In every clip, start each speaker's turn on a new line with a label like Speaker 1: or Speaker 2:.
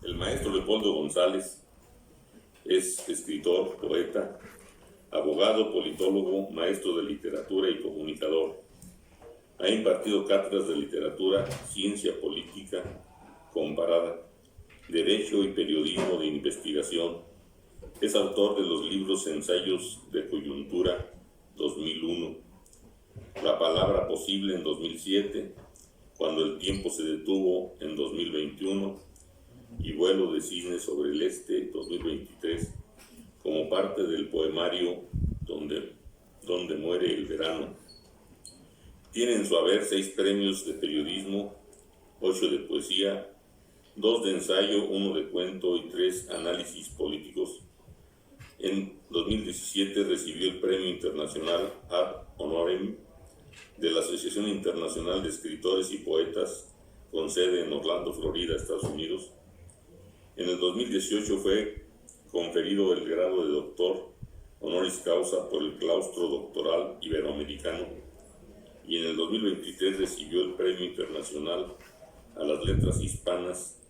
Speaker 1: El maestro Leopoldo González es escritor, poeta, abogado, politólogo, maestro de literatura y comunicador. Ha impartido cátedras de literatura, ciencia política comparada, derecho y periodismo de investigación. Es autor de los libros Ensayos de coyuntura 2001, La palabra posible en 2007, Cuando el tiempo se detuvo en 2021 y Vuelo de cisnes sobre el este 2023, como parte del poemario Donde muere el verano. Tiene en su haber 6 premios de periodismo, 8 de poesía, 2 de ensayo, 1 de cuento y 3 análisis políticos. En 2017 recibió el Premio Internacional Ad Honorem de la Asociación Internacional de Escritores y Poetas, con sede en Orlando, Florida, Estados Unidos. En el 2018 fue conferido el grado de doctor honoris causa por el Claustro Doctoral Iberoamericano, y en el 2023 recibió el Premio Internacional a las Letras Hispanas,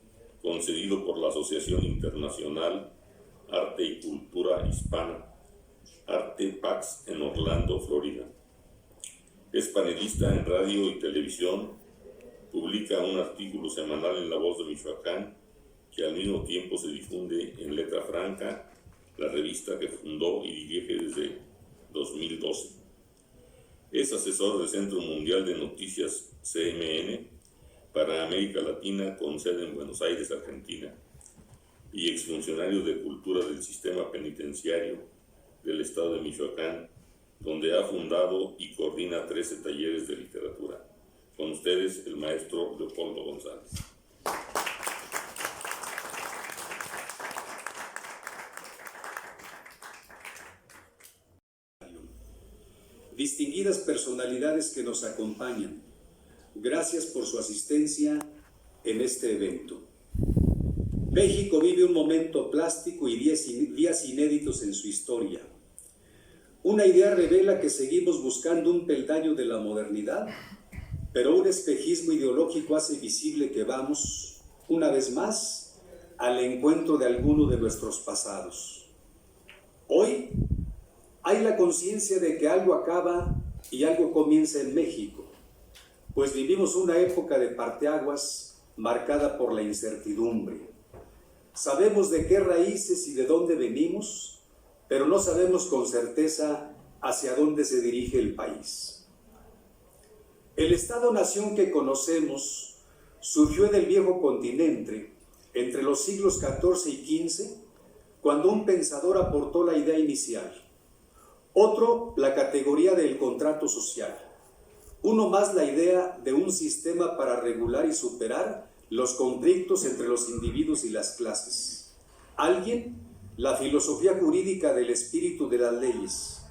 Speaker 1: concedido por la Asociación Internacional Arte y Cultura Hispana, Arte Pax, en Orlando, Florida. Es panelista en radio y televisión, publica un artículo semanal en La Voz de Michoacán, que al mismo tiempo se difunde en Letra Franca, la revista que fundó y dirige desde 2012. Es asesor del Centro Mundial de Noticias CMN para América Latina, con sede en Buenos Aires, Argentina, y exfuncionario de Cultura del Sistema Penitenciario del Estado de Michoacán, donde ha fundado y coordina 13 talleres de literatura. Con ustedes, el maestro Leopoldo González.
Speaker 2: Distinguidas personalidades que nos acompañan, gracias por su asistencia en este evento. México vive un momento plástico y días inéditos en su historia. Una idea revela que seguimos buscando un peldaño de la modernidad, pero un espejismo ideológico hace visible que vamos, una vez más, al encuentro de alguno de nuestros pasados. Hoy hay la conciencia de que algo acaba y algo comienza en México, pues vivimos una época de parteaguas marcada por la incertidumbre. Sabemos de qué raíces y de dónde venimos, pero no sabemos con certeza hacia dónde se dirige el país. El Estado-nación que conocemos surgió en el viejo continente entre los siglos XIV y XV, cuando un pensador aportó la idea inicial, otro la categoría del contrato social, uno más la idea de un sistema para regular y superar los conflictos entre los individuos y las clases, alguien la filosofía jurídica del espíritu de las leyes,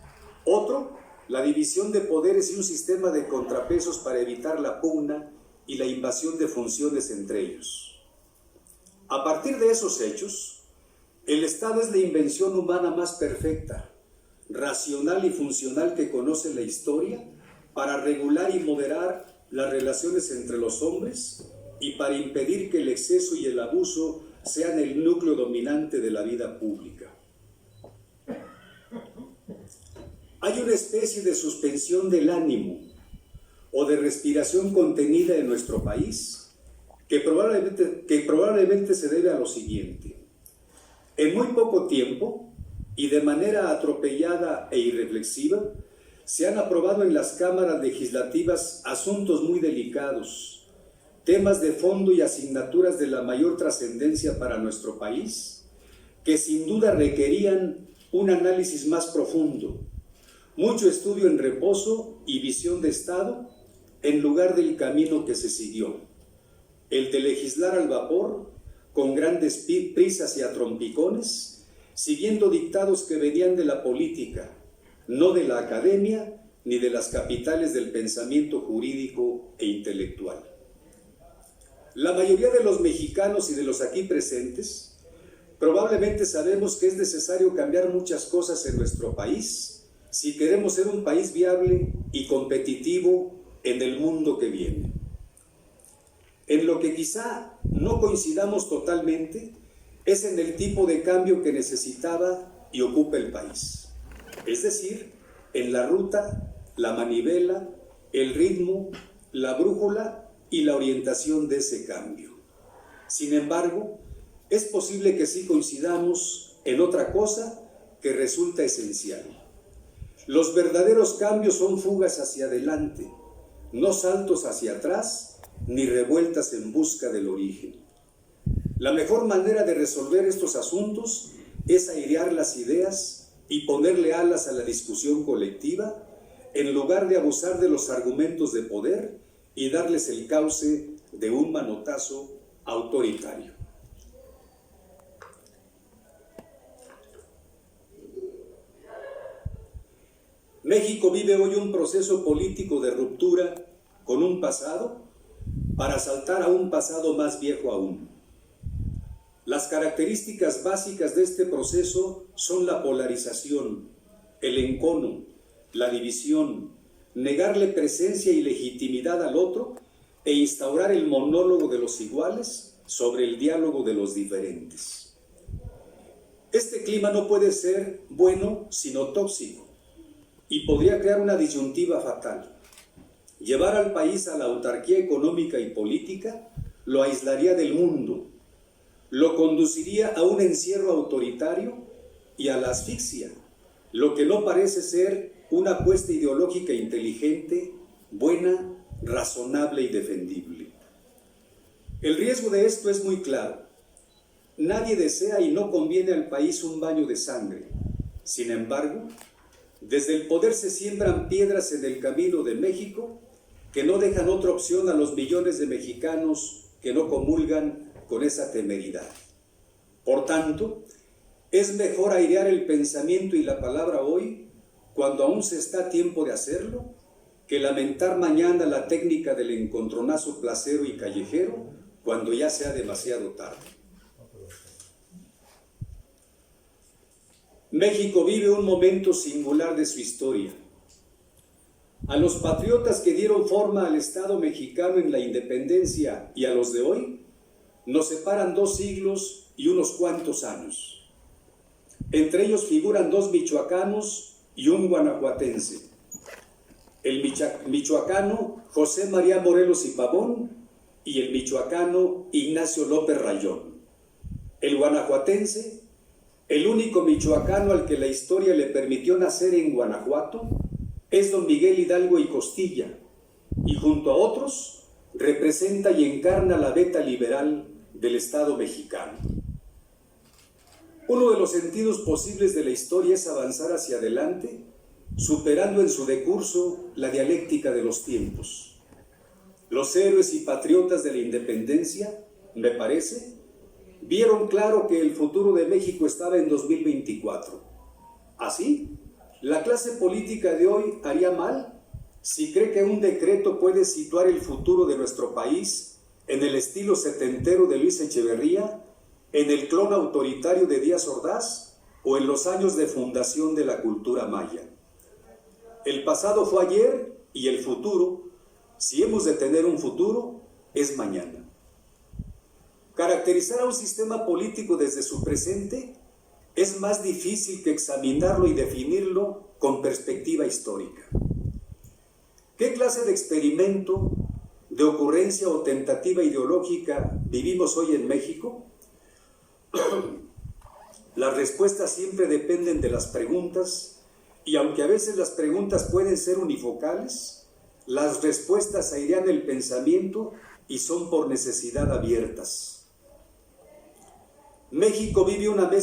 Speaker 2: otro la división de poderes y un sistema de contrapesos para evitar la pugna y la invasión de funciones entre ellos. A partir de esos hechos, el Estado es la invención humana más perfecta, racional y funcional que conoce la historia, para regular y moderar las relaciones entre los hombres y para impedir que el exceso y el abuso sean el núcleo dominante de la vida pública. Hay una especie de suspensión del ánimo o de respiración contenida en nuestro país que probablemente se debe a lo siguiente. En muy poco tiempo y de manera atropellada e irreflexiva, se han aprobado en las cámaras legislativas asuntos muy delicados, temas de fondo y asignaturas de la mayor trascendencia para nuestro país, que sin duda requerían un análisis más profundo, mucho estudio en reposo y visión de Estado, en lugar del camino que se siguió, el de legislar al vapor, con grandes prisas y a trompicones, siguiendo dictados que venían de la política, no de la academia ni de las capitales del pensamiento jurídico e intelectual. La mayoría de los mexicanos y de los aquí presentes probablemente sabemos que es necesario cambiar muchas cosas en nuestro país si queremos ser un país viable y competitivo en el mundo que viene. En lo que quizá no coincidamos totalmente es en el tipo de cambio que necesitaba y ocupa el país. Es decir, en la ruta, la manivela, el ritmo, la brújula y la orientación de ese cambio. Sin embargo, es posible que sí coincidamos en otra cosa que resulta esencial. Los verdaderos cambios son fugas hacia adelante, no saltos hacia atrás ni revueltas en busca del origen. La mejor manera de resolver estos asuntos es airear las ideas y ponerle alas a la discusión colectiva en lugar de abusar de los argumentos de poder y darles el cauce de un manotazo autoritario. México vive hoy un proceso político de ruptura con un pasado para saltar a un pasado más viejo aún. Las características básicas de este proceso son la polarización, el encono, la división, negarle presencia y legitimidad al otro e instaurar el monólogo de los iguales sobre el diálogo de los diferentes. Este clima no puede ser bueno sino tóxico y podría crear una disyuntiva fatal. Llevar al país a la autarquía económica y política lo aislaría del mundo, lo conduciría a un encierro autoritario y a la asfixia, lo que no parece ser una apuesta ideológica inteligente, buena, razonable y defendible. El riesgo de esto es muy claro. Nadie desea y no conviene al país un baño de sangre. Sin embargo, desde el poder se siembran piedras en el camino de México que no dejan otra opción a los millones de mexicanos que no comulgan con esa temeridad. Por tanto, es mejor airear el pensamiento y la palabra hoy, cuando aún se está a tiempo de hacerlo, que lamentar mañana la técnica del encontronazo placero y callejero cuando ya sea demasiado tarde. México vive un momento singular de su historia. A los patriotas que dieron forma al Estado mexicano en la independencia y a los de hoy, nos separan 2 siglos y unos cuantos años. Entre ellos figuran 2 michoacanos y un guanajuatense. El michoacano José María Morelos y Pavón y el michoacano Ignacio López Rayón. El guanajuatense, el único michoacano al que la historia le permitió nacer en Guanajuato, es don Miguel Hidalgo y Costilla, y junto a otros representa y encarna la veta liberal del Estado mexicano. Uno de los sentidos posibles de la historia es avanzar hacia adelante, superando en su decurso la dialéctica de los tiempos. Los héroes y patriotas de la independencia, me parece, vieron claro que el futuro de México estaba en 2024. Así, la clase política de hoy haría mal si cree que un decreto puede situar el futuro de nuestro país en el estilo setentero de Luis Echeverría, en el clon autoritario de Díaz Ordaz o en los años de fundación de la cultura maya. El pasado fue ayer y el futuro, si hemos de tener un futuro, es mañana. Caracterizar a un sistema político desde su presente es más difícil que examinarlo y definirlo con perspectiva histórica. ¿Qué clase de experimento, de ocurrencia o tentativa ideológica vivimos hoy en México? Las respuestas siempre dependen de las preguntas, y aunque a veces las preguntas pueden ser unifocales, las respuestas airean el pensamiento y son por necesidad abiertas. México vive una mezcla